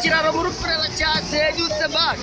Tirava muro para ela te acende o tabaco.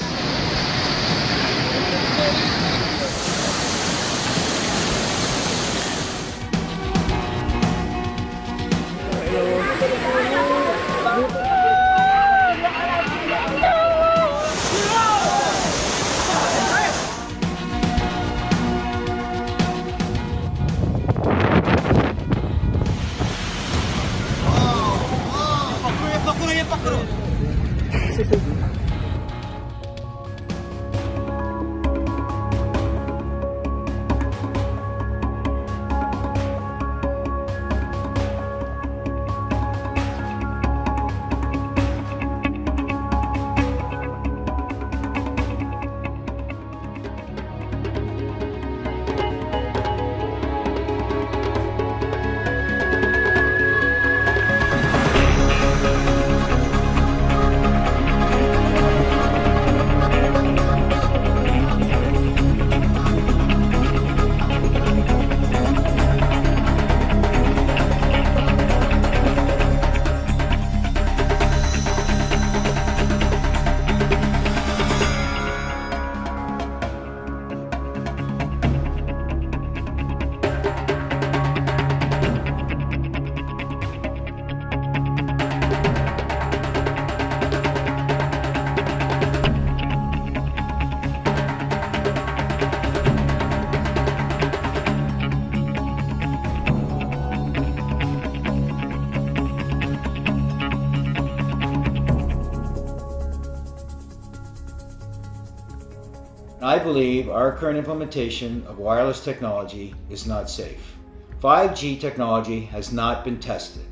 I believe our current implementation of wireless technology is not safe. 5G technology has not been tested.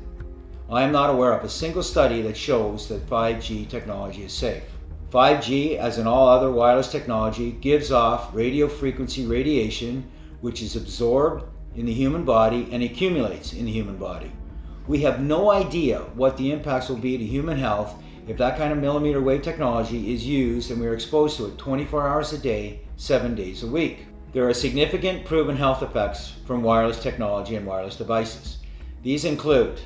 I am not aware of a single study that shows that 5G technology is safe. 5G, as in all other wireless technology, gives off radio frequency radiation, which is absorbed in the human body and accumulates in the human body. We have no idea what the impacts will be to human health if that kind of millimeter wave technology is used and we are exposed to it 24 hours a day, 7 days a week. There are significant proven health effects from wireless technology and wireless devices. These include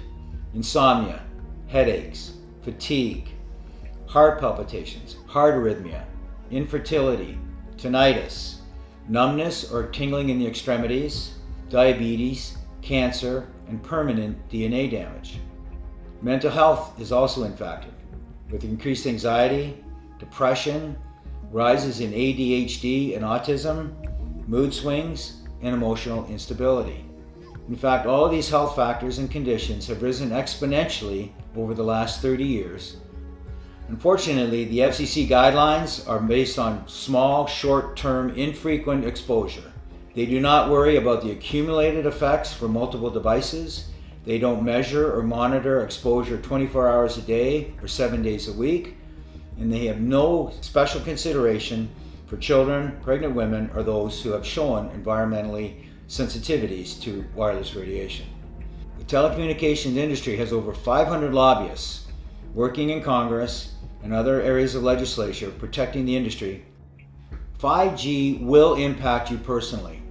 insomnia, headaches, fatigue, heart palpitations, heart arrhythmia, infertility, tinnitus, numbness or tingling in the extremities, diabetes, cancer, and permanent DNA damage. Mental health is also impacted, with increased anxiety, depression, rises in ADHD and autism, mood swings, and emotional instability. In fact, all of these health factors and conditions have risen exponentially over the last 30 years. Unfortunately, the FCC guidelines are based on small, short-term, infrequent exposure. They do not worry about the accumulated effects from multiple devices. They don't measure or monitor exposure 24 hours a day or 7 days a week. And they have no special consideration for children, pregnant women, or those who have shown environmentally sensitivities to wireless radiation. The telecommunications industry has over 500 lobbyists working in Congress and other areas of legislature protecting the industry. 5G will impact you personally.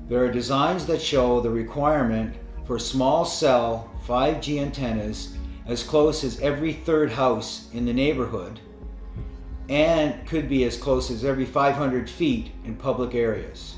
There are designs that show the requirement for small cell 5G antennas as close as every third house in the neighborhood and could be as close as every 500 feet in public areas.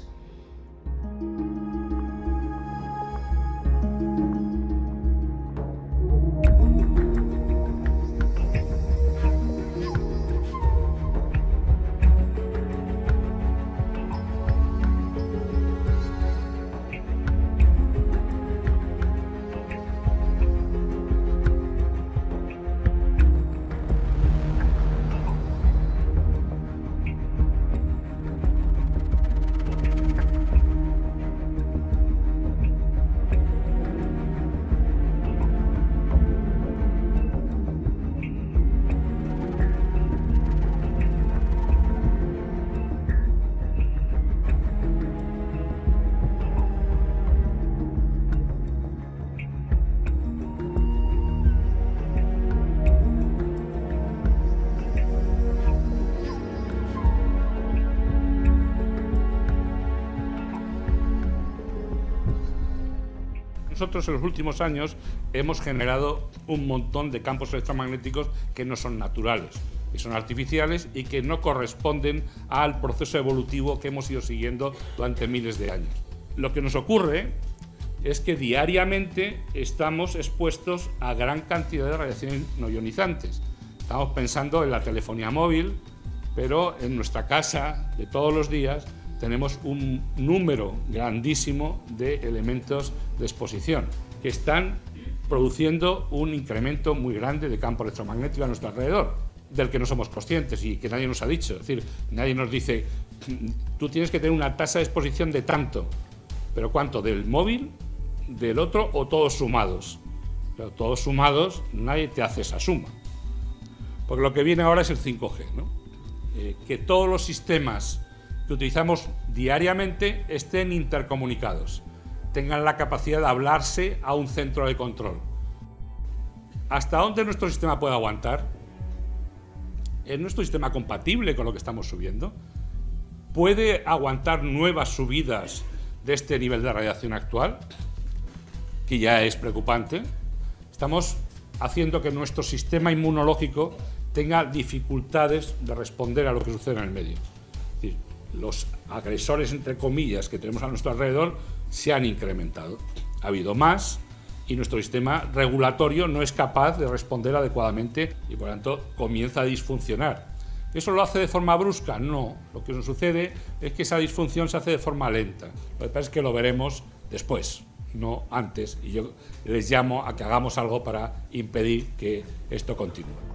Nosotros en los últimos años hemos generado un montón de campos electromagnéticos que no son naturales, que son artificiales y que no corresponden al proceso evolutivo que hemos ido siguiendo durante miles de años. Lo que nos ocurre es que diariamente estamos expuestos a gran cantidad de radiaciones no ionizantes. Estamos pensando en la telefonía móvil, pero en nuestra casa de todos los días tenemos un número grandísimo de elementos de exposición que están produciendo un incremento muy grande de campo electromagnético a nuestro alrededor, del que no somos conscientes y que nadie nos ha dicho. Es decir, nadie nos dice, tú tienes que tener una tasa de exposición de tanto, pero ¿cuánto? ¿Del móvil, del otro o todos sumados? Pero todos sumados nadie te hace esa suma. Porque lo que viene ahora es el 5G, ¿no? Que todos los sistemas que utilizamos diariamente estén intercomunicados, tengan la capacidad de hablarse a un centro de control. ¿Hasta dónde nuestro sistema puede aguantar? ¿Es nuestro sistema compatible con lo que estamos subiendo? ¿Puede aguantar nuevas subidas de este nivel de radiación actual? Que ya es preocupante. Estamos haciendo que nuestro sistema inmunológico tenga dificultades de responder a lo que sucede en el medio. Es decir, los agresores, entre comillas, que tenemos a nuestro alrededor se han incrementado. Ha habido más y nuestro sistema regulatorio no es capaz de responder adecuadamente y, por lo tanto, comienza a disfuncionar. ¿Eso lo hace de forma brusca? No. Lo que nos sucede es que esa disfunción se hace de forma lenta. Lo que pasa es que lo veremos después, no antes. Y yo les llamo a que hagamos algo para impedir que esto continúe.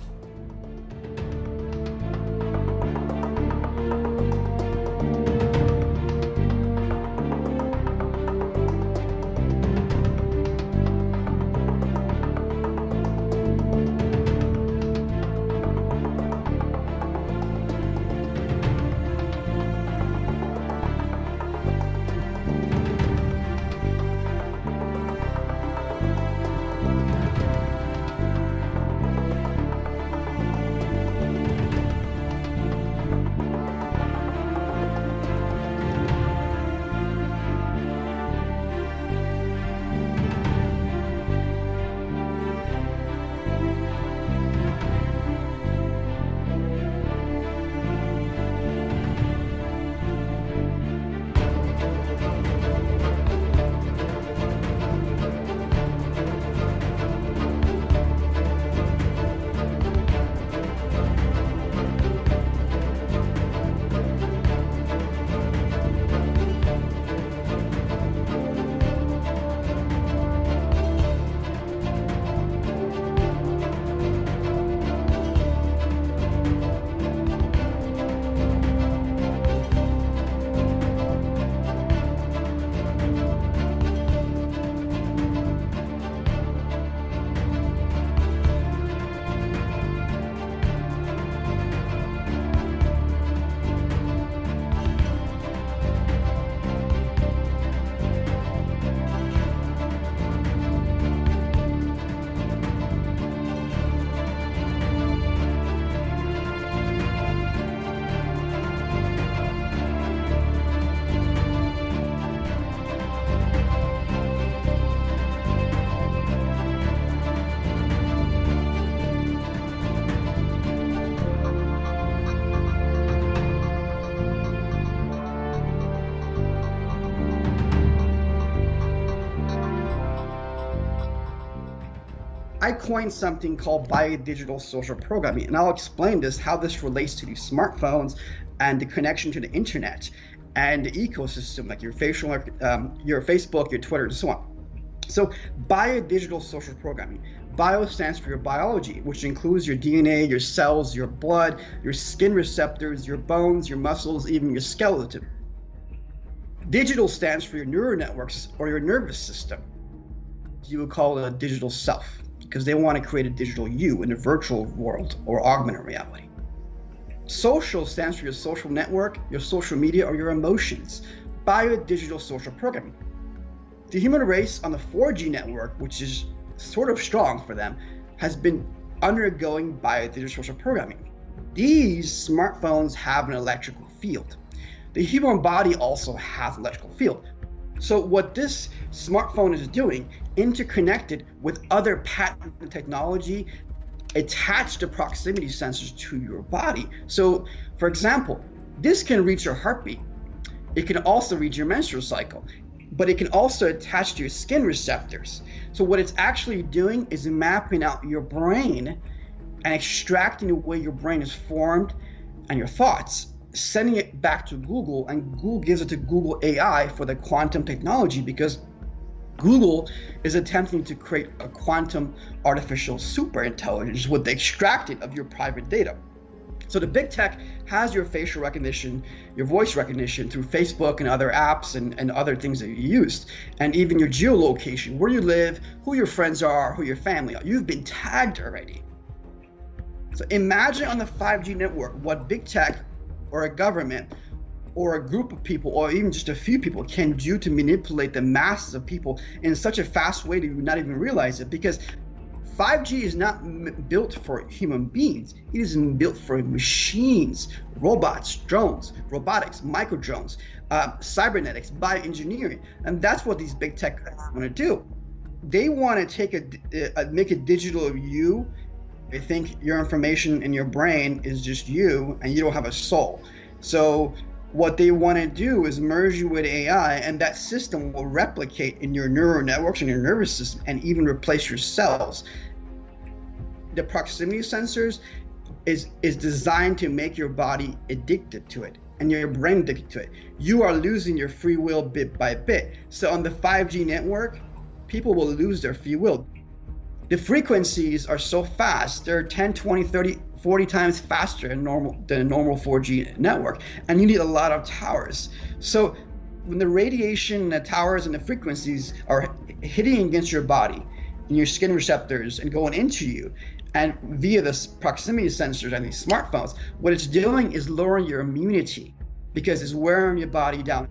I coined something called biodigital social programming, and I'll explain how this relates to these smartphones and the connection to the internet and the ecosystem, like your Facebook, your Twitter, and so on. So biodigital social programming. Bio stands for your biology, which includes your DNA, your cells, your blood, your skin receptors, your bones, your muscles, even your skeleton. Digital stands for your neural networks or your nervous system. You would call it a digital self, because they want to create a digital you in a virtual world or augmented reality. Social stands for your social network, your social media, or your emotions. Biodigital social programming. The human race on the 4G network, which is sort of strong for them, has been undergoing biodigital social programming. These smartphones have an electrical field. The human body also has an electrical field. So what this smartphone is doing, interconnected with other patented technology, attached to proximity sensors to your body. So for example, this can reach your heartbeat. It can also read your menstrual cycle, but it can also attach to your skin receptors. So what it's actually doing is mapping out your brain and extracting the way your brain is formed and your thoughts, sending it back to Google, and Google gives it to Google AI for the quantum technology, because Google is attempting to create a quantum artificial super intelligence with the extracting of your private data. So the big tech has your facial recognition, your voice recognition through Facebook and other apps and other things that you used, and even your geolocation, where you live, who your friends are, who your family are. You've been tagged already. So imagine on the 5G network what big tech or a government or a group of people or even just a few people can do to manipulate the masses of people in such a fast way that you would not even realize it, because 5G is not built for human beings. It is built for machines, robots, drones, robotics, micro drones, cybernetics, bioengineering. And that's what these big tech want to do. They want to make a digital of you. They think your information in your brain is just you and you don't have a soul. So what they want to do is merge you with AI, and that system will replicate in your neural networks and your nervous system and even replace your cells. The proximity sensors is designed to make your body addicted to it and your brain addicted to it. You are losing your free will bit by bit. So on the 5G network, people will lose their free will. The frequencies are so fast, they're 10, 20, 30, 40 times faster than a normal 4G network, and you need a lot of towers. So when the radiation and the towers and the frequencies are hitting against your body and your skin receptors and going into you, and via the proximity sensors and these smartphones, what it's doing is lowering your immunity, because it's wearing your body down.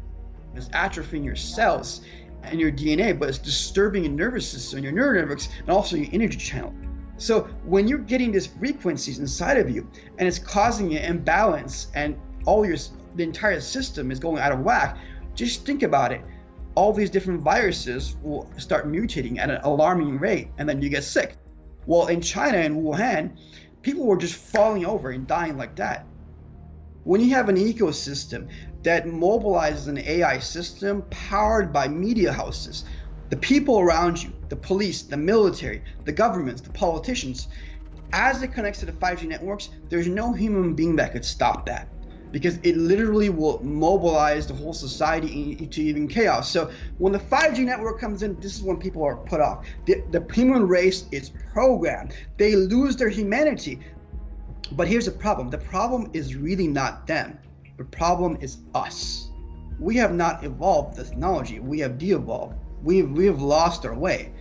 It's atrophying your cells and your DNA, but it's disturbing your nervous system, your neural networks, and also your energy channel. So when you're getting these frequencies inside of you and it's causing an imbalance and the entire system is going out of whack, just think about it. All these different viruses will start mutating at an alarming rate, and then you get sick. Well, in China and Wuhan, people were just falling over and dying like that. When you have an ecosystem that mobilizes an AI system powered by media houses, the people around you, the police, the military, the governments, the politicians, as it connects to the 5G networks, there's no human being that could stop that, because it literally will mobilize the whole society into even chaos. So when the 5G network comes in, this is when people are put off. The human race is programmed. They lose their humanity. But here's the problem. The problem is really not them. The problem is us. We have not evolved the technology. We have de-evolved. We have lost our way.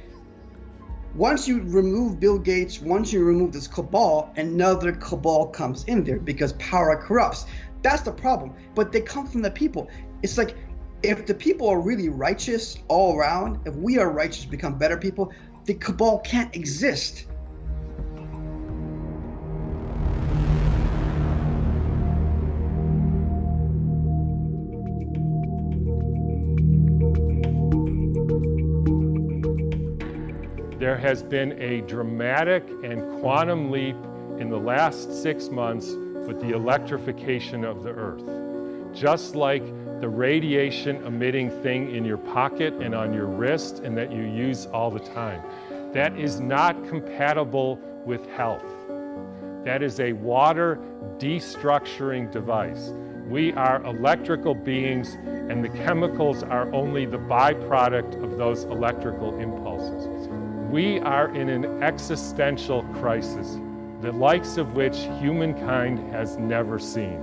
Once you remove Bill Gates, once you remove this cabal, another cabal comes in there, because power corrupts. That's the problem. But they come from the people. It's like, if the people are really righteous all around, if we are righteous, become better people, the cabal can't exist. There has been a dramatic and quantum leap in the last 6 months with the electrification of the Earth. Just like the radiation emitting thing in your pocket and on your wrist and that you use all the time. that is not compatible with health. That is a water destructuring device. We are electrical beings, and the chemicals are only the byproduct of those electrical impulses. We are in an existential crisis, the likes of which humankind has never seen.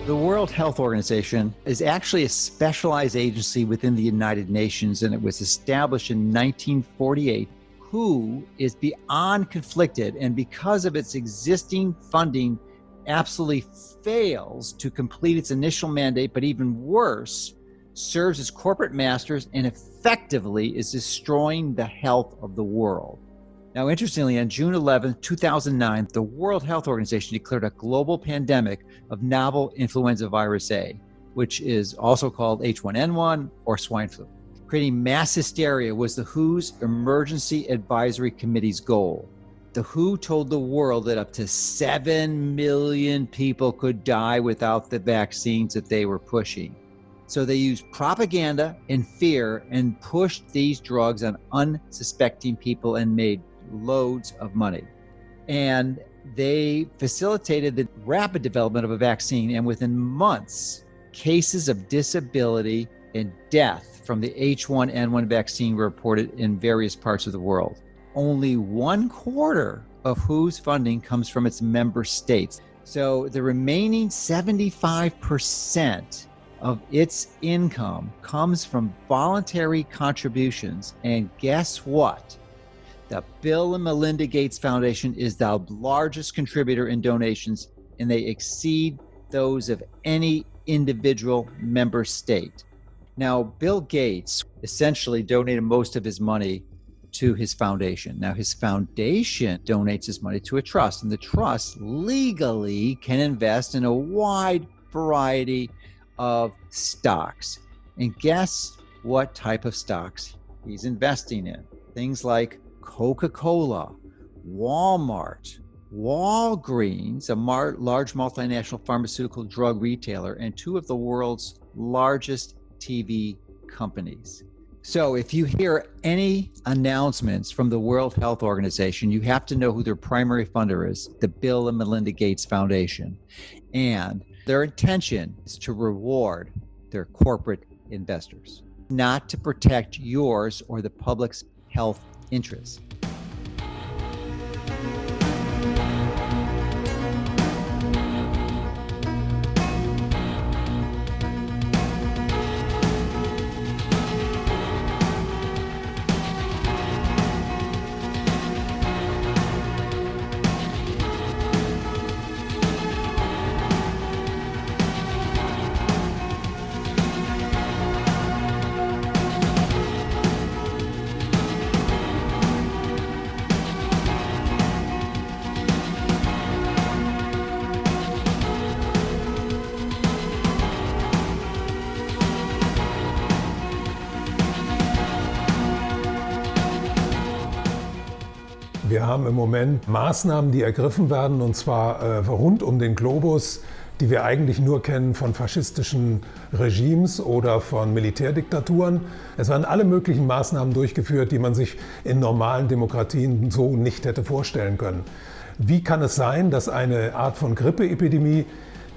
The World Health Organization is actually a specialized agency within the United Nations, and it was established in 1948. WHO is beyond conflicted, and because of its existing funding, absolutely fails to complete its initial mandate, but even worse, serves as corporate masters and effectively is destroying the health of the world. Now, interestingly, on June 11, 2009, the World Health Organization declared a global pandemic of novel influenza virus A, which is also called H1N1 or swine flu. Creating mass hysteria was the WHO's Emergency Advisory Committee's goal. The WHO told the world that up to 7 million people could die without the vaccines that they were pushing. So they used propaganda and fear and pushed these drugs on unsuspecting people and made loads of money. And they facilitated the rapid development of a vaccine, and within months, cases of disability and death from the H1N1 vaccine were reported in various parts of the world. Only 1/4 of WHO's funding comes from its member states. So the remaining 75% of its income comes from voluntary contributions. And guess what? The Bill and Melinda Gates Foundation is the largest contributor in donations, and they exceed those of any individual member state. Now, Bill Gates essentially donated most of his money to his foundation. Now, his foundation donates his money to a trust, and the trust legally can invest in a wide variety of stocks. And guess what type of stocks he's investing in? Things like Coca-Cola, Walmart, Walgreens, a large multinational pharmaceutical drug retailer, and two of the world's largest TV companies. So if you hear any announcements from the World Health Organization, you have to know who their primary funder is, the Bill and Melinda Gates Foundation. And their intention is to reward their corporate investors, not to protect yours or the public's health interests. Wir haben im Moment Maßnahmen, die ergriffen werden, und zwar rund um den Globus, die wir eigentlich nur kennen von faschistischen Regimes oder von Militärdiktaturen. Es werden alle möglichen Maßnahmen durchgeführt, die man sich in normalen Demokratien so nicht hätte vorstellen können. wie kann es sein, dass eine Art von Grippeepidemie,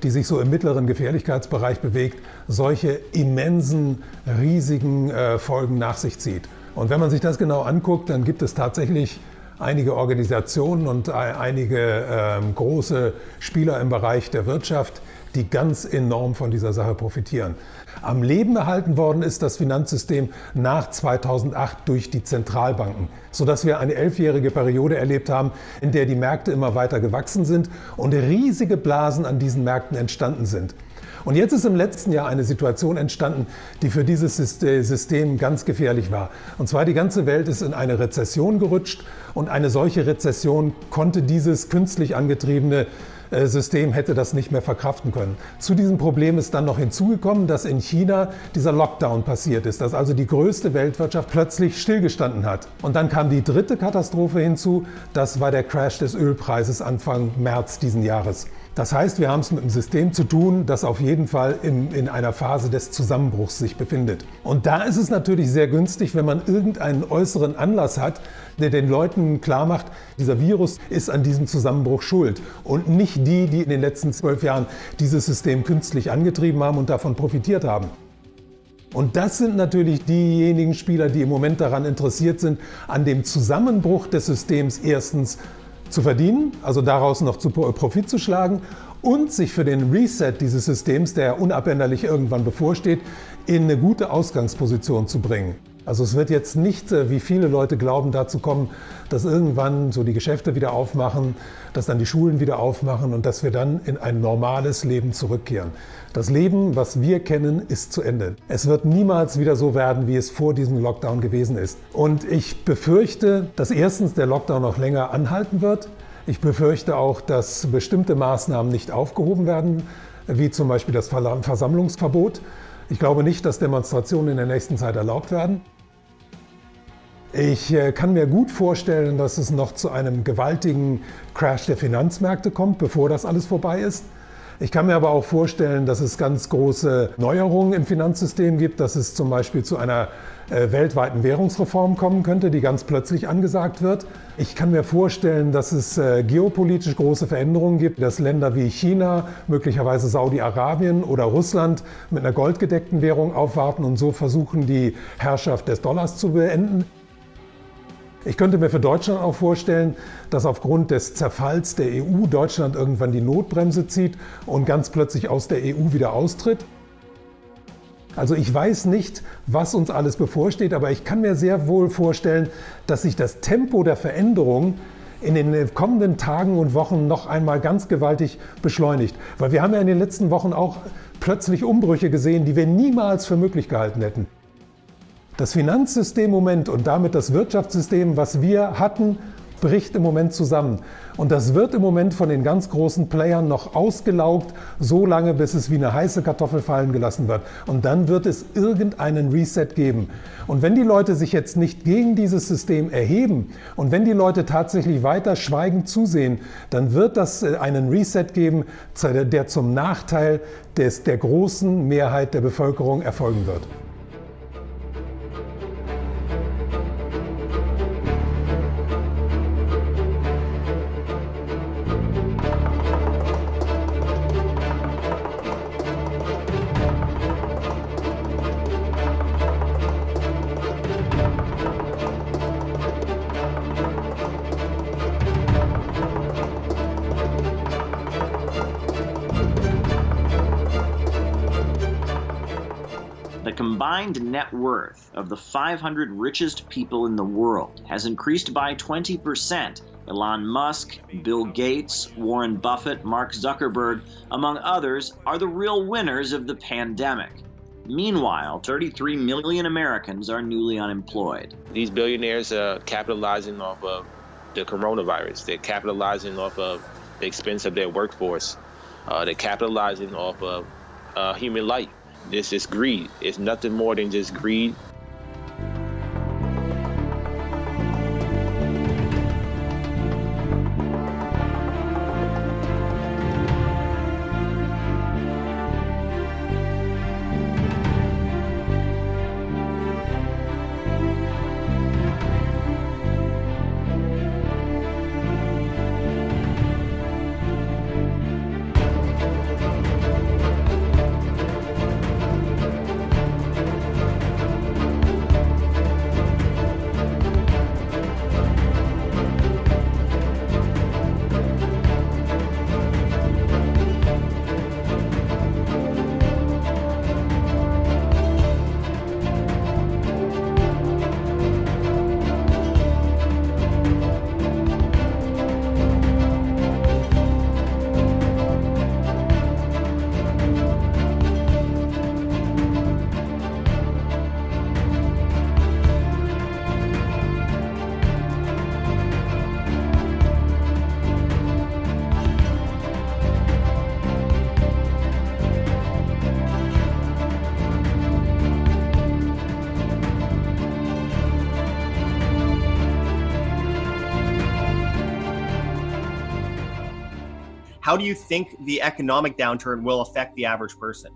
die sich so im mittleren Gefährlichkeitsbereich bewegt, solche immensen, riesigen Folgen nach sich zieht. Und wenn man sich das genau anguckt, dann gibt es tatsächlich einige Organisationen und einige große Spieler im Bereich der Wirtschaft, die ganz enorm von dieser Sache profitieren. Am Leben erhalten worden ist das Finanzsystem nach 2008 durch die Zentralbanken, sodass wir eine 11-jährige Periode erlebt haben, in der die Märkte immer weiter gewachsen sind und riesige Blasen an diesen Märkten entstanden sind. Und jetzt ist im letzten Jahr eine Situation entstanden, die für dieses System ganz gefährlich war. Und zwar die ganze Welt ist in eine Rezession gerutscht und eine solche Rezession konnte dieses künstlich angetriebene System hätte das nicht mehr verkraften können. Zu diesem Problem ist dann noch hinzugekommen, dass in China dieser Lockdown passiert ist, dass also die größte Weltwirtschaft plötzlich stillgestanden hat. Und dann kam die dritte Katastrophe hinzu, das war der Crash des Ölpreises Anfang März diesen Jahres. Das heißt, wir haben es mit einem System zu tun, das auf jeden Fall in einer Phase des Zusammenbruchs sich befindet. Und da ist es natürlich sehr günstig, wenn man irgendeinen äußeren Anlass hat, der den Leuten klar macht, dieser Virus ist an diesem Zusammenbruch schuld und nicht die, die in den letzten 12 Jahren dieses System künstlich angetrieben haben und davon profitiert haben. Und das sind natürlich diejenigen Spieler, die im Moment daran interessiert sind, an dem Zusammenbruch des Systems erstens zu verdienen, also daraus noch Profit zu schlagen und sich für den Reset dieses Systems, der unabänderlich irgendwann bevorsteht, in eine gute Ausgangsposition zu bringen. Also es wird jetzt nicht, wie viele Leute glauben, dazu kommen, dass irgendwann so die Geschäfte wieder aufmachen, dass dann die Schulen wieder aufmachen und dass wir dann in ein normales Leben zurückkehren. Das Leben, was wir kennen, ist zu Ende. Es wird niemals wieder so werden, wie es vor diesem Lockdown gewesen ist. Und ich befürchte, dass erstens der Lockdown noch länger anhalten wird. Ich befürchte auch, dass bestimmte Maßnahmen nicht aufgehoben werden, wie zum Beispiel das Versammlungsverbot. Ich glaube nicht, dass Demonstrationen in der nächsten Zeit erlaubt werden. Ich kann mir gut vorstellen, dass es noch zu einem gewaltigen Crash der Finanzmärkte kommt, bevor das alles vorbei ist. Ich kann mir aber auch vorstellen, dass es ganz große Neuerungen im Finanzsystem gibt, dass es zum Beispiel zu einer weltweiten Währungsreform kommen könnte, die ganz plötzlich angesagt wird. Ich kann mir vorstellen, dass es geopolitisch große Veränderungen gibt, dass Länder wie China, möglicherweise Saudi-Arabien oder Russland mit einer goldgedeckten Währung aufwarten und so versuchen, die Herrschaft des Dollars zu beenden. Ich könnte mir für Deutschland auch vorstellen, dass aufgrund des Zerfalls der EU Deutschland irgendwann die Notbremse zieht und ganz plötzlich aus der EU wieder austritt. Also ich weiß nicht, was uns alles bevorsteht, aber ich kann mir sehr wohl vorstellen, dass sich das Tempo der Veränderung in den kommenden Tagen und Wochen noch einmal ganz gewaltig beschleunigt. Weil wir haben ja in den letzten Wochen auch plötzlich Umbrüche gesehen, die wir niemals für möglich gehalten hätten. Das Finanzsystem im Moment und damit das Wirtschaftssystem, was wir hatten, bricht im Moment zusammen. Und das wird im Moment von den ganz großen Playern noch ausgelaugt, so lange, bis es wie eine heiße Kartoffel fallen gelassen wird. Und dann wird es irgendeinen Reset geben. Und wenn die Leute sich jetzt nicht gegen dieses System erheben und wenn die Leute tatsächlich weiter schweigend zusehen, dann wird das einen Reset geben, der zum Nachteil der großen Mehrheit der Bevölkerung erfolgen wird. The combined net worth of the 500 richest people in the world has increased by 20%. Elon Musk, Bill Gates, Warren Buffett, Mark Zuckerberg, among others, are the real winners of the pandemic. Meanwhile, 33 million Americans are newly unemployed. These billionaires are capitalizing off of the coronavirus. They're capitalizing off of the expense of their workforce. They're capitalizing off of human life. This is greed. It's nothing more than just greed. how do you think the economic downturn will affect the average person?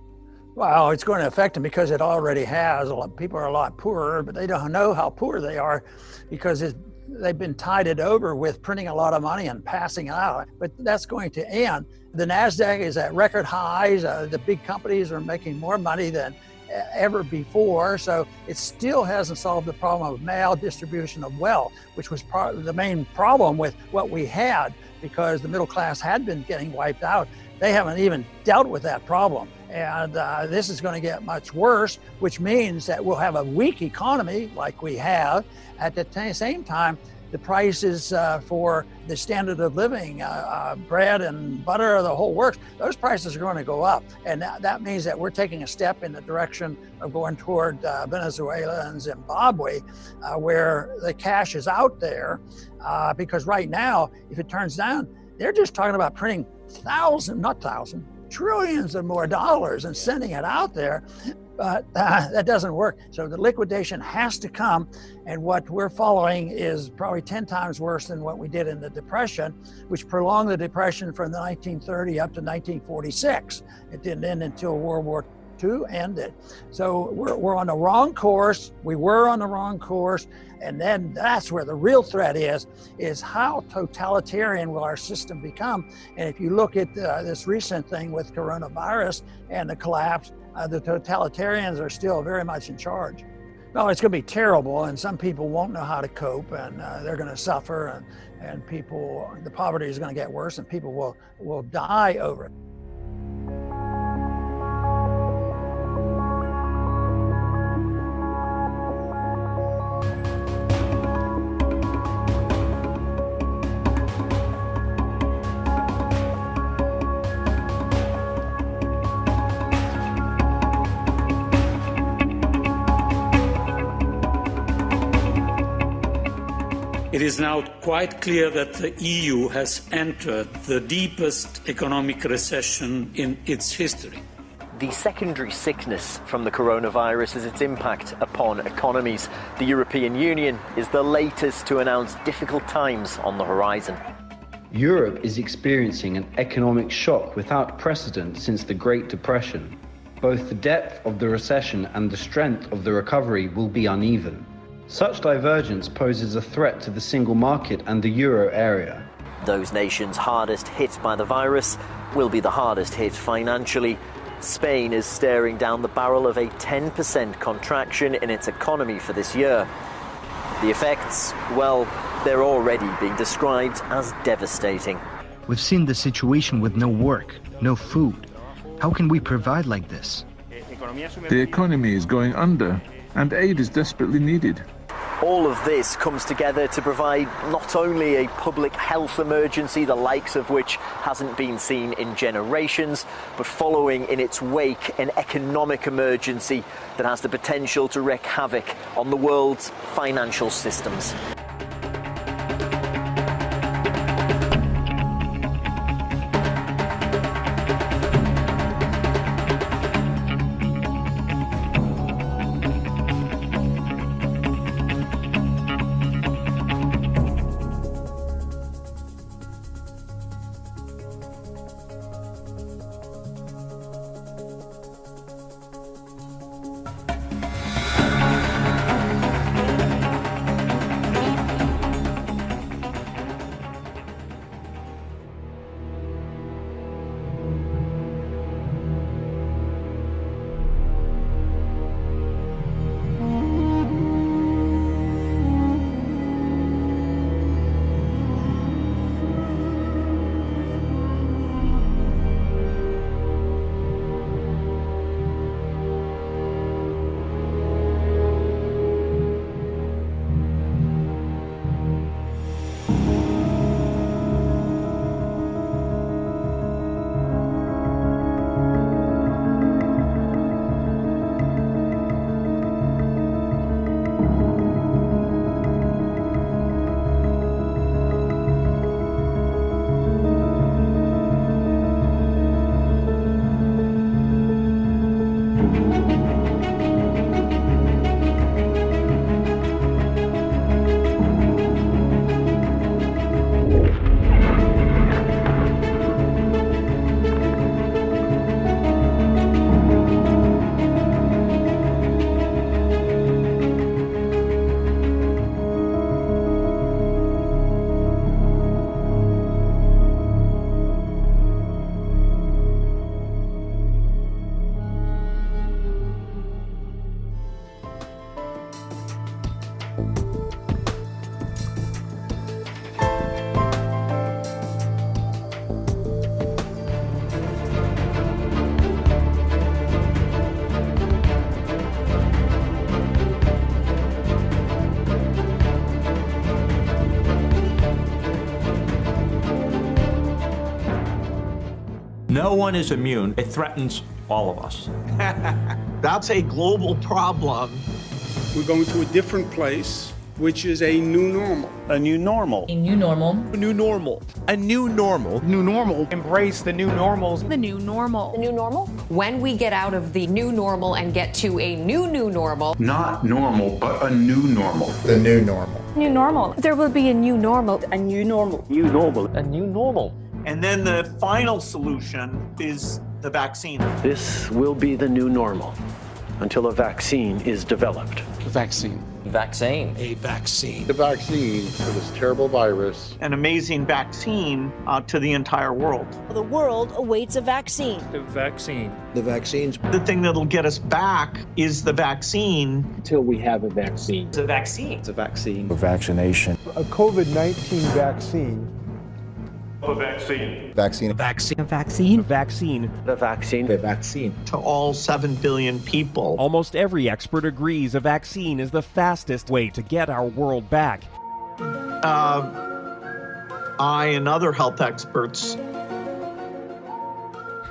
Well, it's going to affect them because it already has. People are a lot poorer, but they don't know how poor they are because they've been tided over with printing a lot of money and passing it out. But that's going to end. The NASDAQ is at record highs. The big companies are making more money than ever before. So it still hasn't solved the problem of maldistribution of wealth, which was the main problem with what we had, because the middle class had been getting wiped out. They haven't even dealt with that problem. And this is going to get much worse, which means that we'll have a weak economy like we have. At the same time, the prices for the standard of living, bread and butter, the whole works, those prices are going to go up. And that means that we're taking a step in the direction of going toward Venezuela and Zimbabwe, where the cash is out there. Because right now, if it turns down, they're just talking about printing trillions of more dollars and sending it out there. But that doesn't work. So the liquidation has to come. And what we're following is probably 10 times worse than what we did in the Depression, which prolonged the Depression from the 1930 up to 1946. It didn't end until World War II ended. So we're on the wrong course. We were on the wrong course. And then that's where the real threat is how totalitarian will our system become? And if you look at this recent thing with coronavirus and the collapse, the totalitarians are still very much in charge. No, it's going to be terrible, and some people won't know how to cope, and they're going to suffer, and the poverty is going to get worse, and people will die over it. It is now quite clear that the EU has entered the deepest economic recession in its history. The secondary sickness from the coronavirus is its impact upon economies. The European Union is the latest to announce difficult times on the horizon. Europe is experiencing an economic shock without precedent since the Great Depression. Both the depth of the recession and the strength of the recovery will be uneven. Such divergence poses a threat to the single market and the euro area. Those nations hardest hit by the virus will be the hardest hit financially. Spain is staring down the barrel of a 10% contraction in its economy for this year. The effects, well, they're already being described as devastating. We've seen the situation with no work, no food. How can we provide like this? The economy is going under, and aid is desperately needed. All of this comes together to provide not only a public health emergency, the likes of which hasn't been seen in generations, but following in its wake an economic emergency that has the potential to wreak havoc on the world's financial systems. No one is immune. It threatens all of us. That's a global problem. We're going to a different place, which is a new normal. A new normal. A new normal. A new normal. A new normal. New normal. Embrace the new normals. The new normal. The new normal? When we get out of the new normal and get to a new normal. Not normal, but a new normal. The new normal. New normal. There will be a new normal. A new normal. New normal. A new normal. And then the final solution is the vaccine. This will be the new normal until a vaccine is developed. The vaccine. Vaccine. A vaccine. The vaccine for this terrible virus. An amazing vaccine to the entire world. The world awaits a vaccine. The vaccine. The vaccines. The thing that'll get us back is the vaccine. Until we have a vaccine. It's a vaccine. It's a vaccine. A vaccination. A COVID-19 vaccine. A vaccine. Vaccine. Vaccine. A vaccine. A vaccine. The vaccine. The vaccine. To all 7 billion people. Almost every expert agrees a vaccine is the fastest way to get our world back. I and other health experts,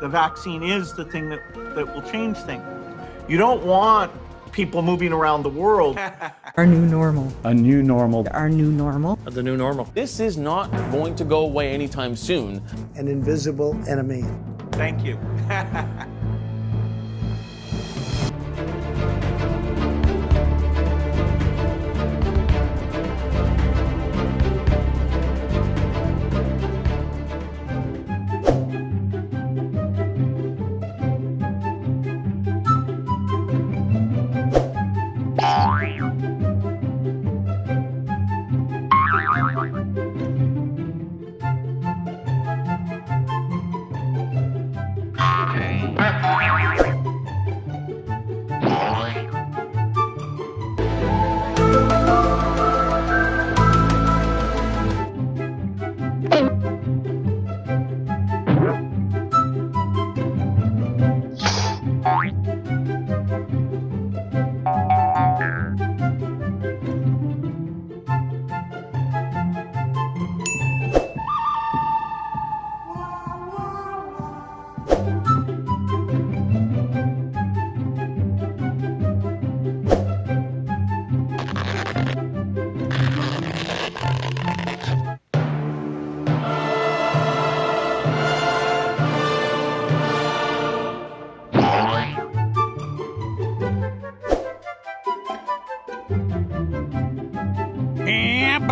the vaccine is the thing that will change things. You don't want people moving around the world. Our new normal. A new normal. Our new normal. The new normal. This is not going to go away anytime soon. An invisible enemy. Thank you.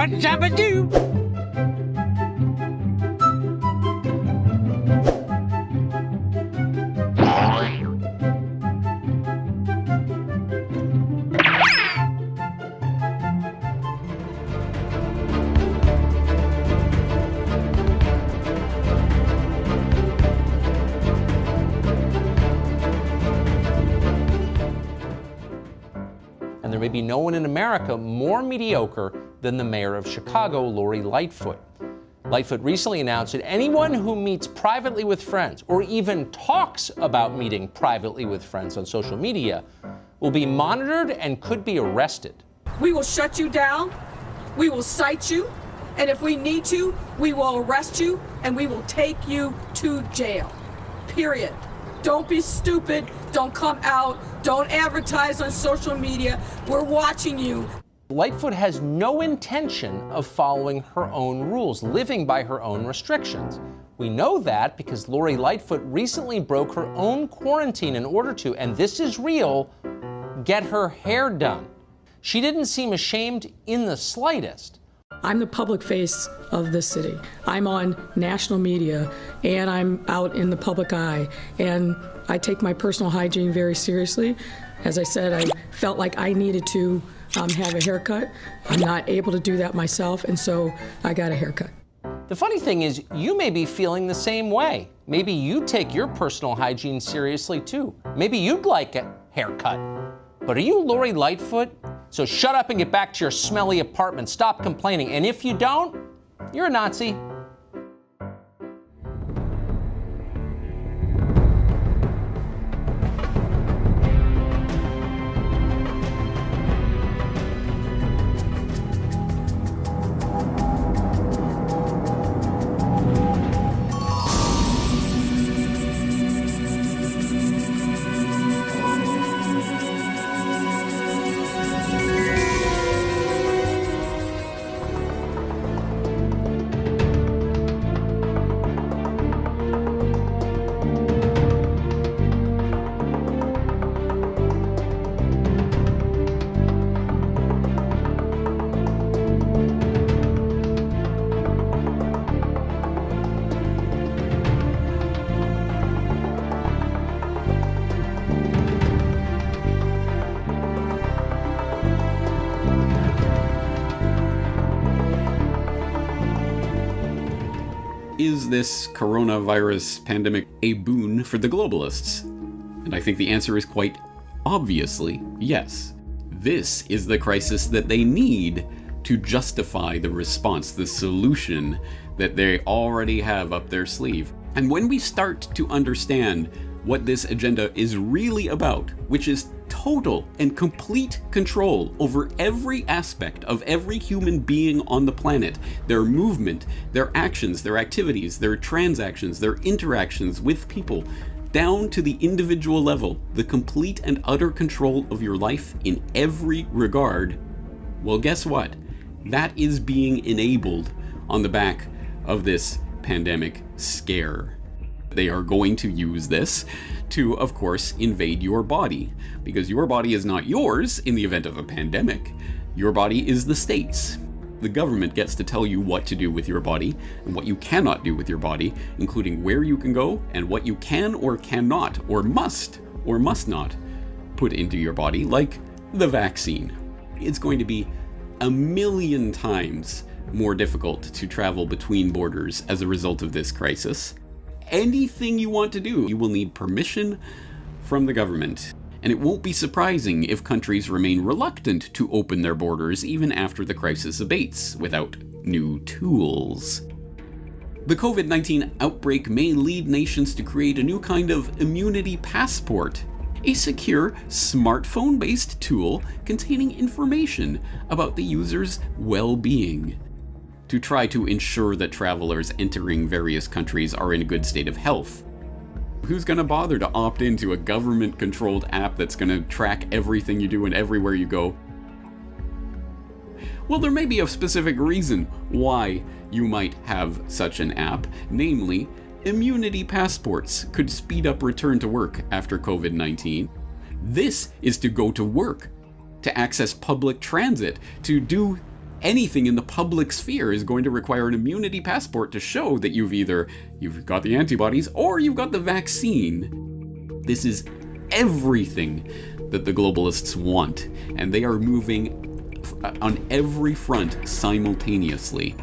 Jabba-doo. And there may be no one in America more mediocre than the mayor of Chicago, Lori Lightfoot. Lightfoot recently announced that anyone who meets privately with friends or even talks about meeting privately with friends on social media will be monitored and could be arrested. We will shut you down, we will cite you, and if we need to, we will arrest you and we will take you to jail. Period. Don't be stupid, don't come out, don't advertise on social media. We're watching you. Lightfoot has no intention of following her own rules, living by her own restrictions. We know that because Lori Lightfoot recently broke her own quarantine in order to, and this is real, get her hair done. She didn't seem ashamed in the slightest. I'm the public face of this city. I'm on national media and I'm out in the public eye, and I take my personal hygiene very seriously. As I said, I felt like I needed to have a haircut. I'm not able to do that myself, and so I got a haircut. The funny thing is, you may be feeling the same way. Maybe you take your personal hygiene seriously too. Maybe you'd like a haircut. But are you Lori Lightfoot? So shut up and get back to your smelly apartment. Stop complaining. And if you don't, you're a Nazi. is this coronavirus pandemic a boon for the globalists? And I think the answer is quite obviously yes. This is the crisis that they need to justify the response, the solution that they already have up their sleeve. And when we start to understand what this agenda is really about, which is total and complete control over every aspect of every human being on the planet, their movement, their actions, their activities, their transactions, their interactions with people, down to the individual level, the complete and utter control of your life in every regard, well, guess what? That is being enabled on the back of this pandemic scare. They are going to use this to, of course, invade your body, because your body is not yours in the event of a pandemic. Your body is the state's. The government gets to tell you what to do with your body and what you cannot do with your body, including where you can go and what you can or cannot or must not put into your body, like the vaccine. It's going to be 1,000,000 times more difficult to travel between borders as a result of this crisis. Anything you want to do, you will need permission from the government. And it won't be surprising if countries remain reluctant to open their borders even after the crisis abates without new tools. The COVID-19 outbreak may lead nations to create a new kind of immunity passport, a secure smartphone-based tool containing information about the user's well-being, to try to ensure that travelers entering various countries are in a good state of health. Who's going to bother to opt into a government-controlled app that's going to track everything you do and everywhere you go? Well, there may be a specific reason why you might have such an app, namely, immunity passports could speed up return to work after COVID-19. This is to go to work, to access public transit, to do anything in the public sphere is going to require an immunity passport to show that you've got the antibodies or you've got the vaccine. This is everything that the globalists want, and they are moving on every front simultaneously.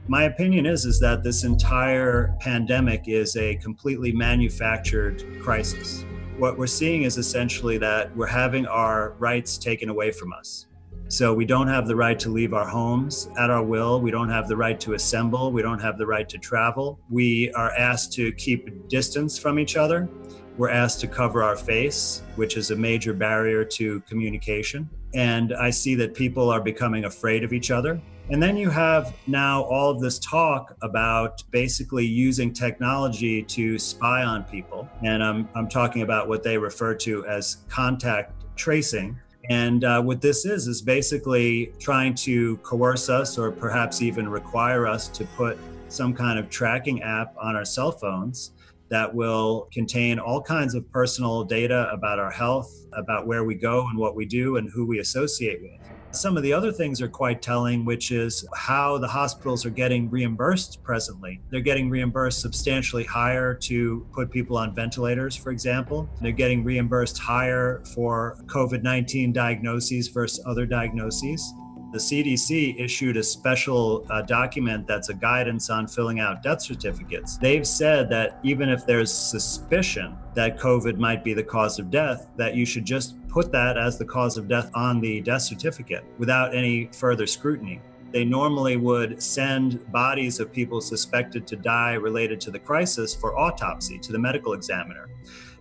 My opinion is that this entire pandemic is a completely manufactured crisis. What we're seeing is essentially that we're having our rights taken away from us. So we don't have the right to leave our homes at our will. We don't have the right to assemble. We don't have the right to travel. We are asked to keep distance from each other. We're asked to cover our face, which is a major barrier to communication. And I see that people are becoming afraid of each other. And then you have now all of this talk about basically using technology to spy on people. And I'm talking about what they refer to as contact tracing. And what this is basically trying to coerce us or perhaps even require us to put some kind of tracking app on our cell phones that will contain all kinds of personal data about our health, about where we go and what we do and who we associate with. Some of the other things are quite telling, which is how the hospitals are getting reimbursed presently. They're getting reimbursed substantially higher to put people on ventilators, for example. They're getting reimbursed higher for COVID-19 diagnoses versus other diagnoses. The CDC issued a special document that's a guidance on filling out death certificates. They've said that even if there's suspicion that COVID might be the cause of death, that you should just put that as the cause of death on the death certificate without any further scrutiny. They normally would send bodies of people suspected to die related to the crisis for autopsy to the medical examiner.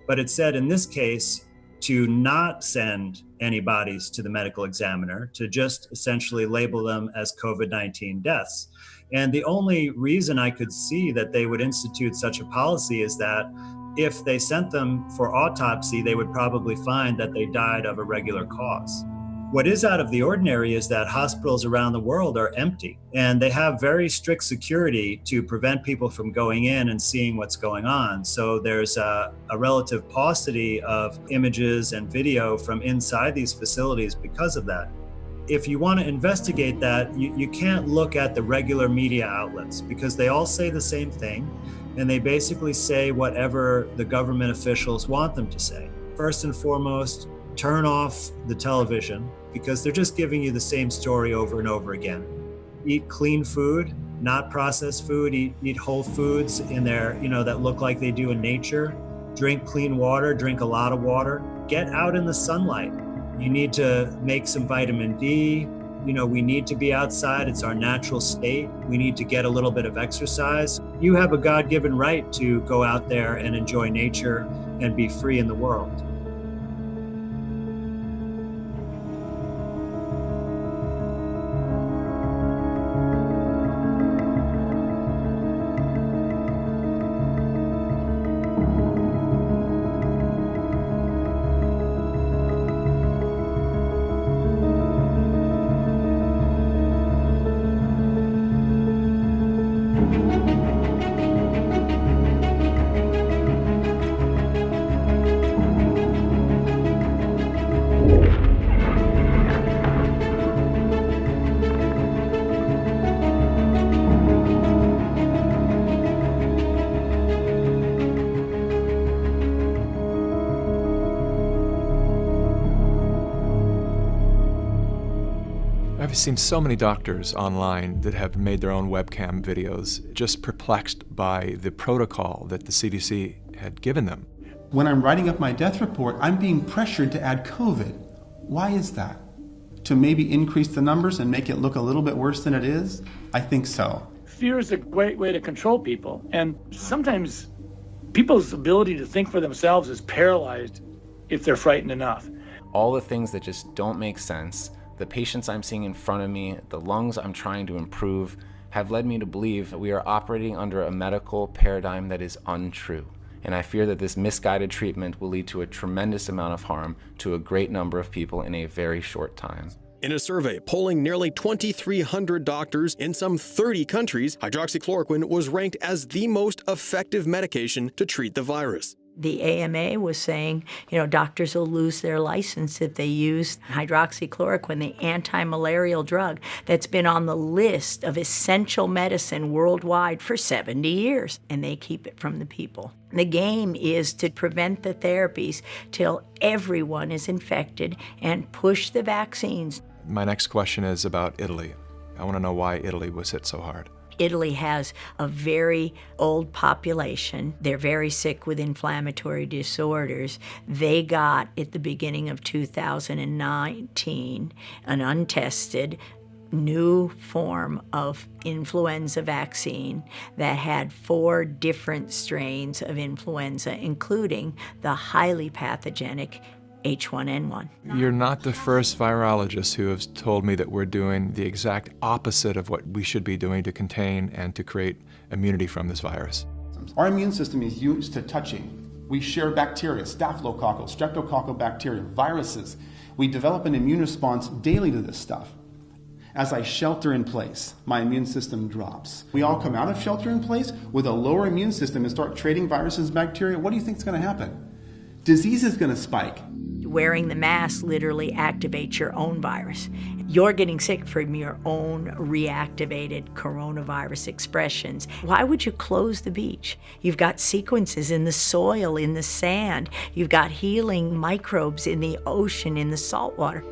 But it said in this case, to not send any bodies to the medical examiner, to just essentially label them as COVID-19 deaths. And the only reason I could see that they would institute such a policy is that if they sent them for autopsy, they would probably find that they died of a regular cause. What is out of the ordinary is that hospitals around the world are empty, and they have very strict security to prevent people from going in and seeing what's going on. So there's a relative paucity of images and video from inside these facilities because of that. If you want to investigate that, you can't look at the regular media outlets because they all say the same thing, and they basically say whatever the government officials want them to say. First and foremost, turn off the television because they're just giving you the same story over and over again. Eat clean food, not processed food. Eat whole foods in there, that look like they do in nature. Drink clean water, drink a lot of water. Get out in the sunlight. You need to make some vitamin D. We need to be outside. It's our natural state. We need to get a little bit of exercise. You have a God-given right to go out there and enjoy nature and be free in the world. I've seen so many doctors online that have made their own webcam videos, just perplexed by the protocol that the CDC had given them. When I'm writing up my death report, I'm being pressured to add COVID. Why is that? To maybe increase the numbers and make it look a little bit worse than it is? I think so. Fear is a great way to control people, and sometimes people's ability to think for themselves is paralyzed if they're frightened enough. All the things that just don't make sense, the patients I'm seeing in front of me, the lungs I'm trying to improve, have led me to believe that we are operating under a medical paradigm that is untrue. And I fear that this misguided treatment will lead to a tremendous amount of harm to a great number of people in a very short time. In a survey polling nearly 2,300 doctors in some 30 countries, hydroxychloroquine was ranked as the most effective medication to treat the virus. The AMA was saying, doctors will lose their license if they use hydroxychloroquine, the anti-malarial drug that's been on the list of essential medicine worldwide for 70 years, and they keep it from the people. The game is to prevent the therapies till everyone is infected and push the vaccines. My next question is about Italy. I want to know why Italy was hit so hard. Italy has a very old population. They're very sick with inflammatory disorders. They got, at the beginning of 2019, an untested new form of influenza vaccine that had 4 different strains of influenza, including the highly pathogenic H1N1. You're not the first virologist who has told me that we're doing the exact opposite of what we should be doing to contain and to create immunity from this virus. Our immune system is used to touching. We share bacteria, staphylococcal, streptococcal bacteria, viruses. We develop an immune response daily to this stuff. As I shelter in place, my immune system drops. We all come out of shelter in place with a lower immune system and start trading viruses and bacteria. What do you think is going to happen? Disease is going to spike. Wearing the mask literally activates your own virus. You're getting sick from your own reactivated coronavirus expressions. Why would you close the beach? You've got sequences in the soil, in the sand. You've got healing microbes in the ocean, in the salt water.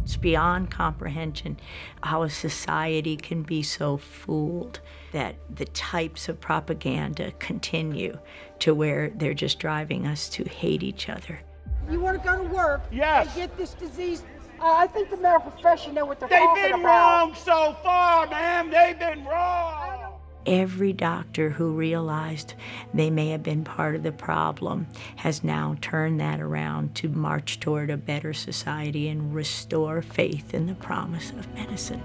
It's beyond comprehension how a society can be so fooled that the types of propaganda continue to where they're just driving us to hate each other. You want to go to work Yes. and get this disease? I think the medical profession know what they're talking about. They've been wrong so far, ma'am. They've been wrong. Every doctor who realized they may have been part of the problem has now turned that around to march toward a better society and restore faith in the promise of medicine.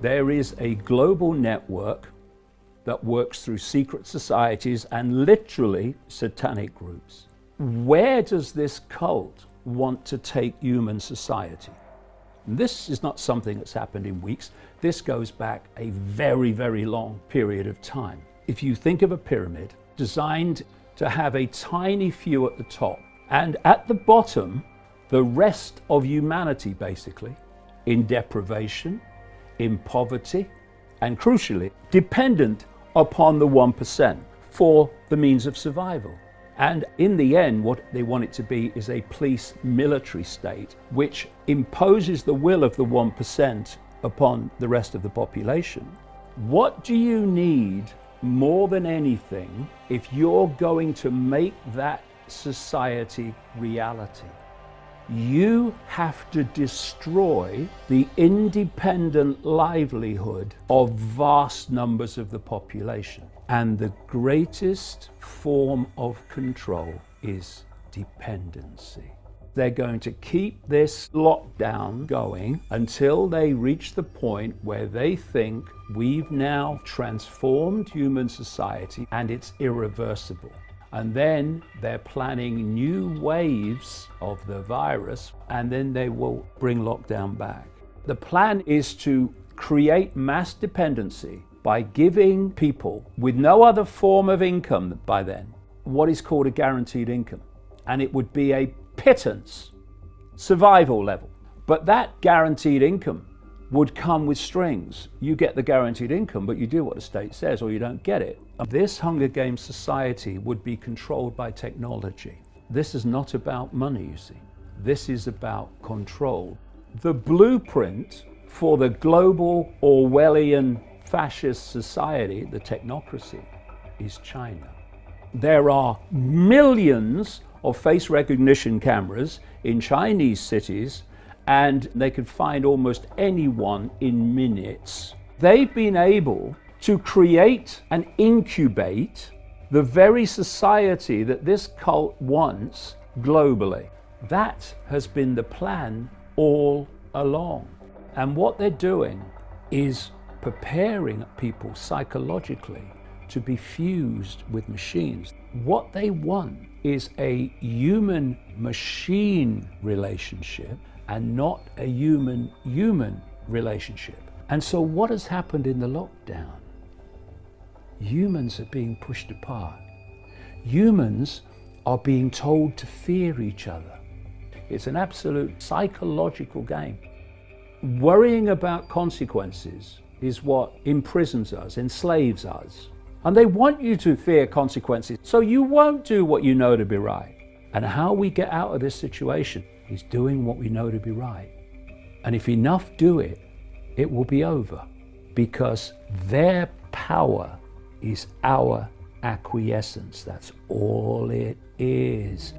There is a global network that works through secret societies and literally satanic groups. Where does this cult want to take human society? This is not something that's happened in weeks. This goes back a very, very long period of time. If you think of a pyramid designed to have a tiny few at the top and at the bottom, the rest of humanity basically in deprivation, in poverty, and crucially, dependent upon the 1% for the means of survival. And in the end, what they want it to be is a police military state which imposes the will of the 1% upon the rest of the population. What do you need more than anything if you're going to make that society reality? You have to destroy the independent livelihood of vast numbers of the population. And the greatest form of control is dependency. They're going to keep this lockdown going until they reach the point where they think we've now transformed human society and it's irreversible. And then they're planning new waves of the virus, and then they will bring lockdown back. The plan is to create mass dependency by giving people with no other form of income by then what is called a guaranteed income. And it would be a pittance, survival level. But that guaranteed income would come with strings. You get the guaranteed income, but you do what the state says or you don't get it. This Hunger Games society would be controlled by technology. This is not about money, you see. This is about control. The blueprint for the global Orwellian fascist society, the technocracy, is China. There are millions of face recognition cameras in Chinese cities, and they could find almost anyone in minutes. They've been able to create and incubate the very society that this cult wants globally. That has been the plan all along. And what they're doing is preparing people psychologically to be fused with machines. What they want is a human-machine relationship and not a human-human relationship. And so what has happened in the lockdown? Humans are being pushed apart. Humans are being told to fear each other. It's an absolute psychological game. Worrying about consequences is what imprisons us, enslaves us. And they want you to fear consequences, so you won't do what you know to be right. And how we get out of this situation is doing what we know to be right. And if enough do it, it will be over, because their power is our acquiescence. That's all it is.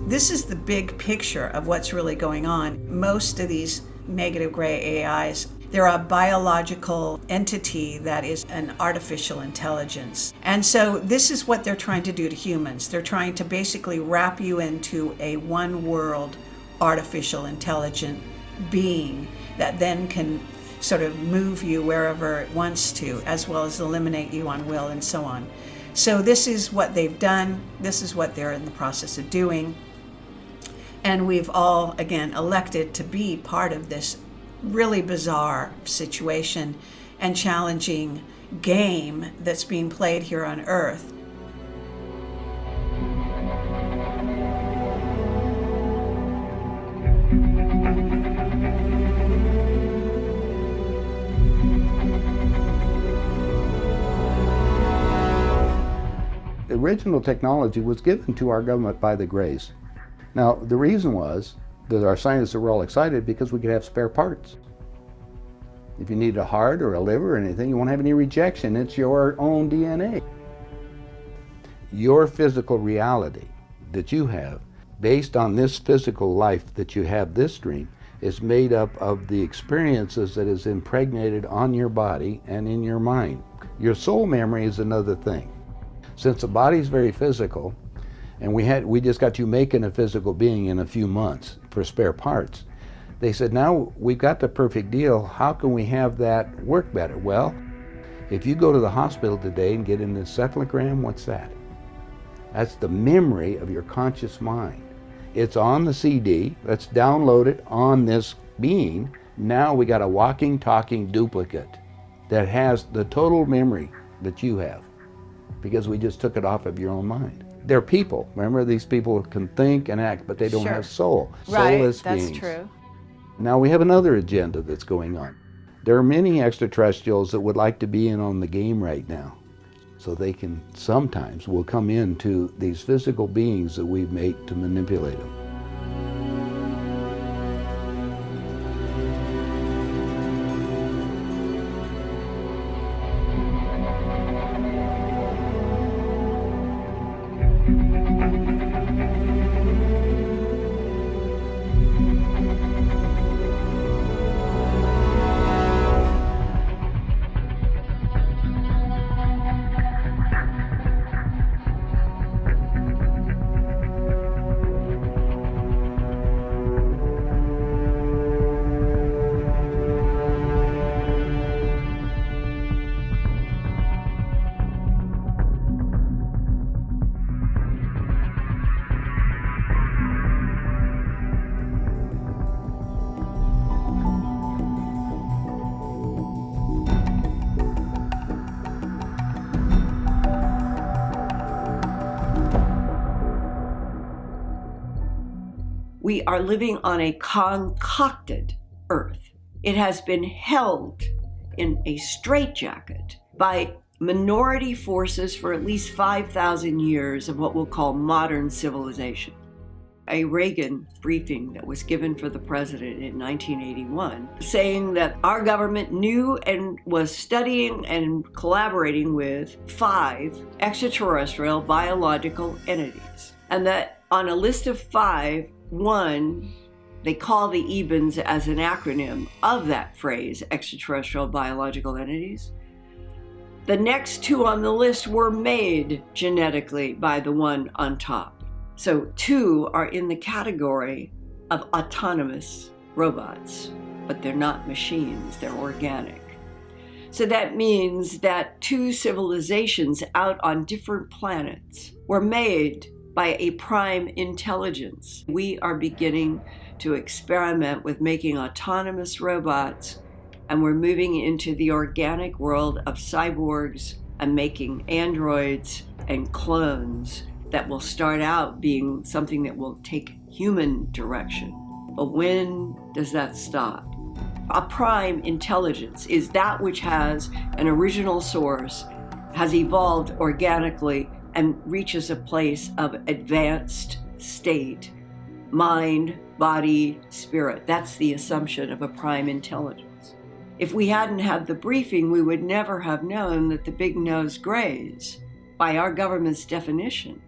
This is the big picture of what's really going on. Most of these negative gray AIs, they're a biological entity that is an artificial intelligence. And so this is what they're trying to do to humans. They're trying to basically wrap you into a one world artificial intelligent being that then can sort of move you wherever it wants to, as well as eliminate you on will and so on. So this is what they've done. This is what they're in the process of doing. And we've all, again, elected to be part of this really bizarre situation and challenging game that's being played here on Earth. The original technology was given to our government by the Greys. Now, the reason was that our scientists were all excited because we could have spare parts. If you need a heart or a liver or anything, you won't have any rejection. It's your own DNA. Your physical reality that you have, based on this physical life that you have, this dream, is made up of the experiences that is impregnated on your body and in your mind. Your soul memory is another thing. Since the body's very physical, and we just got you making a physical being in a few months for spare parts, they said, now we've got the perfect deal, how can we have that work better? Well, if you go to the hospital today and get an encephalogram, what's that? That's the memory of your conscious mind. It's on the CD, let's download it on this being. Now we got a walking, talking duplicate that has the total memory that you have, because we just took it off of your own mind. They're people. Remember, these people can think and act, but they don't have soul. Soulless beings. That's true. Now we have another agenda that's going on. There are many extraterrestrials that would like to be in on the game right now, so they can sometimes will come into these physical beings that we've made to manipulate them. We are living on a concocted Earth. It has been held in a straitjacket by minority forces for at least 5,000 years of what we'll call modern civilization. A Reagan briefing that was given for the president in 1981, saying that our government knew and was studying and collaborating with 5 extraterrestrial biological entities. And that on a list of 5, 1, they call the EBENs as an acronym of that phrase, extraterrestrial biological entities. The next 2 on the list were made genetically by the one on top. So 2 are in the category of autonomous robots, but they're not machines, they're organic. So that means that 2 civilizations out on different planets were made by a prime intelligence. We are beginning to experiment with making autonomous robots, and we're moving into the organic world of cyborgs and making androids and clones that will start out being something that will take human direction. But when does that stop? A prime intelligence is that which has an original source, has evolved organically, and reaches a place of advanced state, mind, body, spirit. That's the assumption of a prime intelligence. If we hadn't had the briefing, we would never have known that the big-nosed greys, by our government's definition,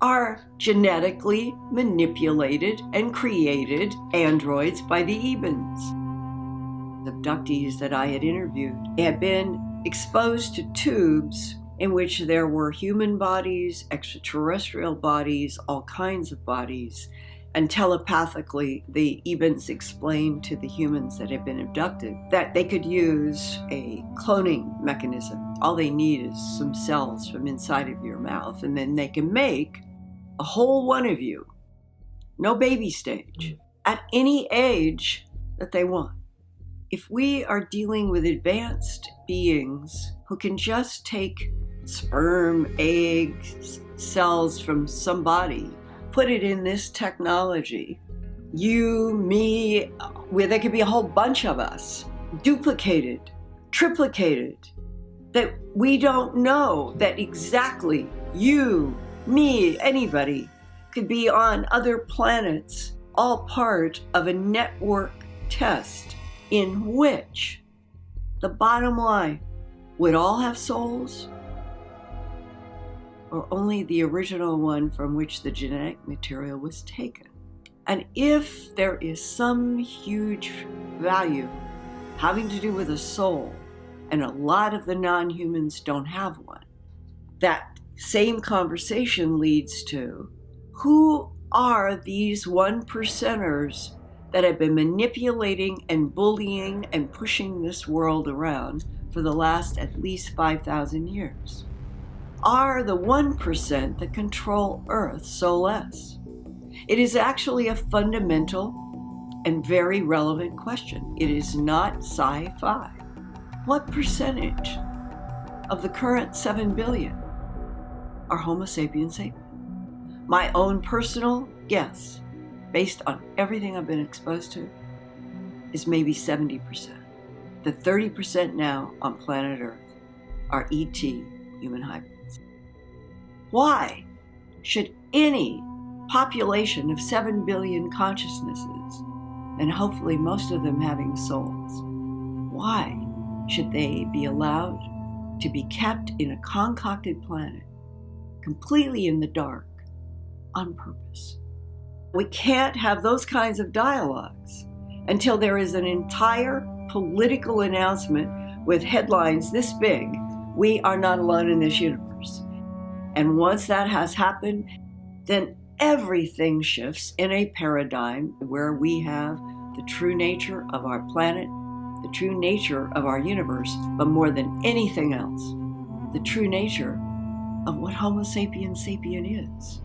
are genetically manipulated and created androids by the EBENs. The abductees that I had interviewed had been exposed to tubes in which there were human bodies, extraterrestrial bodies, all kinds of bodies, And telepathically, the events explained to the humans that have been abducted that they could use a cloning mechanism. All they need is some cells from inside of your mouth, and then they can make a whole one of you, no baby stage, at any age that they want. If we are dealing with advanced beings who can just take sperm, eggs, cells from somebody, put it in this technology, you, me, where there could be a whole bunch of us, duplicated, triplicated, that we don't know that exactly you, me, anybody could be on other planets, all part of a network test in which the bottom line would all have souls, or only the original one from which the genetic material was taken. And if there is some huge value having to do with a soul, and a lot of the non-humans don't have one, that same conversation leads to, who are these 1%ers that have been manipulating and bullying and pushing this world around for the last at least 5,000 years? Are the 1% that control Earth soulless? It is actually a fundamental and very relevant question. It is not sci-fi. What percentage of the current 7 billion are Homo sapiens sapiens? My own personal guess, based on everything I've been exposed to, is maybe 70%. The 30% now on planet Earth are ET, human hybrids. Why should any population of 7 billion consciousnesses, and hopefully most of them having souls, why should they be allowed to be kept in a concocted planet, completely in the dark, on purpose? We can't have those kinds of dialogues until there is an entire political announcement with headlines this big: we are not alone in this universe. And once that has happened, then everything shifts in a paradigm where we have the true nature of our planet, the true nature of our universe, but more than anything else, the true nature of what Homo sapiens sapien is.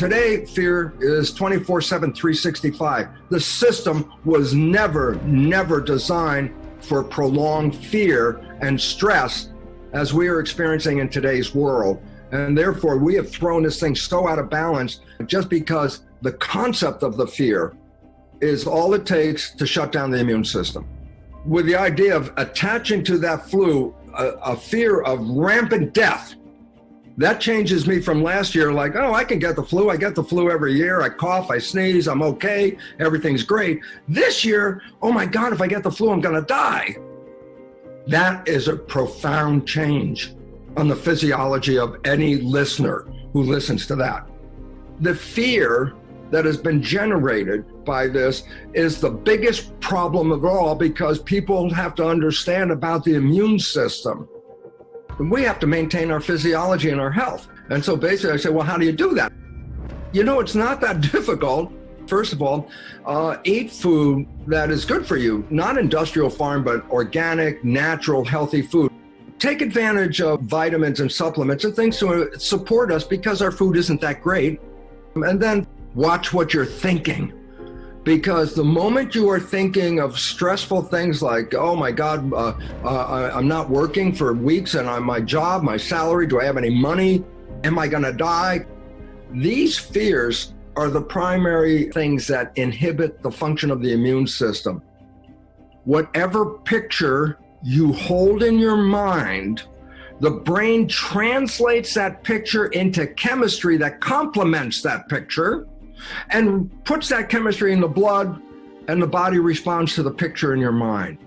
Today, fear is 24/7, 365. The system was never designed for prolonged fear and stress as we are experiencing in today's world. And therefore, we have thrown this thing so out of balance just because the concept of the fear is all it takes to shut down the immune system. With the idea of attaching to that flu a fear of rampant death, that changes me from last year, like, oh, I can get the flu. I get the flu every year. I cough, I sneeze, I'm okay. Everything's great. This year, oh my God, if I get the flu, I'm gonna die. That is a profound change on the physiology of any listener who listens to that. The fear that has been generated by this is the biggest problem of all, because people have to understand about the immune system. And we have to maintain our physiology and our health. And so basically I say, well, how do you do that? You know, it's not that difficult. First of all, eat food that is good for you, not industrial farm, but organic, natural, healthy food. Take advantage of vitamins and supplements and things to support us because our food isn't that great. And then watch what you're thinking. Because the moment you are thinking of stressful things like, oh my God, I'm not working for weeks and on my job, my salary, do I have any money? Am I gonna die? These fears are the primary things that inhibit the function of the immune system. Whatever picture you hold in your mind, the brain translates that picture into chemistry that complements that picture and puts that chemistry in the blood, and the body responds to the picture in your mind.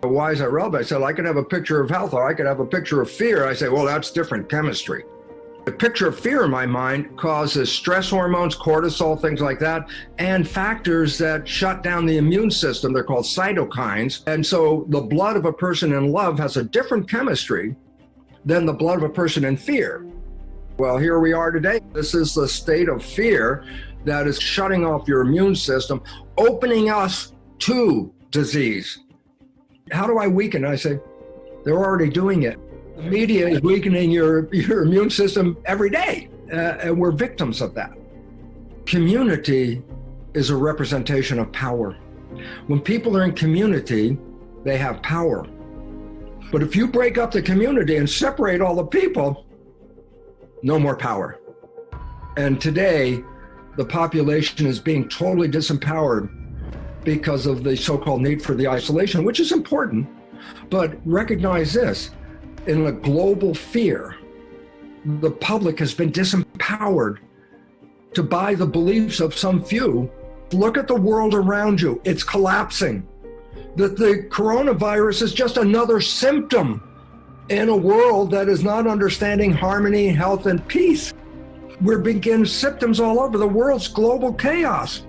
Why is that relevant? I said, I could have a picture of health, or I could have a picture of fear. I say, well, that's different chemistry. The picture of fear in my mind causes stress hormones, cortisol, things like that, and factors that shut down the immune system. They're called cytokines. And so the blood of a person in love has a different chemistry than the blood of a person in fear. Well, here we are today. This is the state of fear that is shutting off your immune system, opening us to disease. How do I weaken? I say, they're already doing it. The media is weakening your immune system every day, and we're victims of that. Community is a representation of power. When people are in community, they have power. But if you break up the community and separate all the people, no more power. And today, the population is being totally disempowered because of the so-called need for the isolation, which is important. But recognize this, in a global fear, the public has been disempowered to buy the beliefs of some few. Look at the world around you, it's collapsing. The coronavirus is just another symptom in a world that is not understanding harmony, health, and peace. We're beginning symptoms all over. The world's global chaos.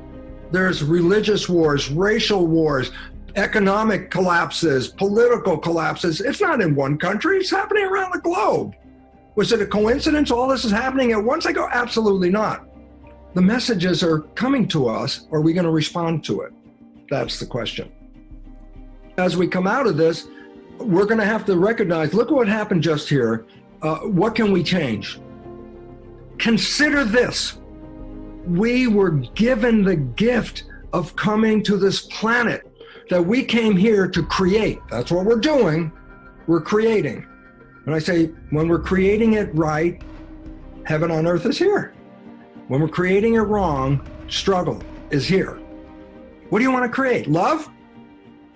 There's religious wars, racial wars, economic collapses, political collapses. It's not in one country, it's happening around the globe. Was it a coincidence all this is happening at once? I go, absolutely not. The messages are coming to us. Are we going to respond to it? That's the question. As we come out of this, we're going to have to recognize, look what happened just here. What can we change? Consider this. We were given the gift of coming to this planet, that we came here to create. That's what we're doing. We're creating. And I say, when we're creating it right, heaven on earth is here. When we're creating it wrong, struggle is here. What do you want to create? Love?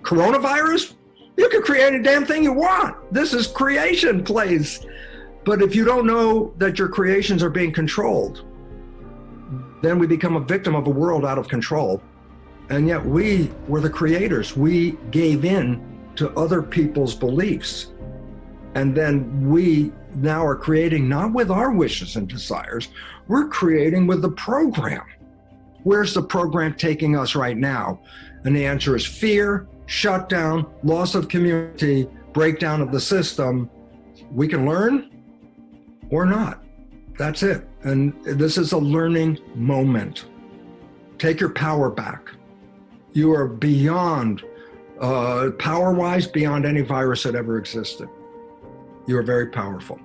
Coronavirus? You can create a damn thing you want. This is creation place. But if you don't know that your creations are being controlled, then we become a victim of a world out of control. And yet we were the creators. We gave in to other people's beliefs. And then we now are creating not with our wishes and desires, we're creating with the program. Where's the program taking us right now? And the answer is fear, shutdown, loss of community, breakdown of the system. We can learn or not. That's it. And this is a learning moment. Take your power back. You are beyond, power-wise, beyond any virus that ever existed. You are very powerful.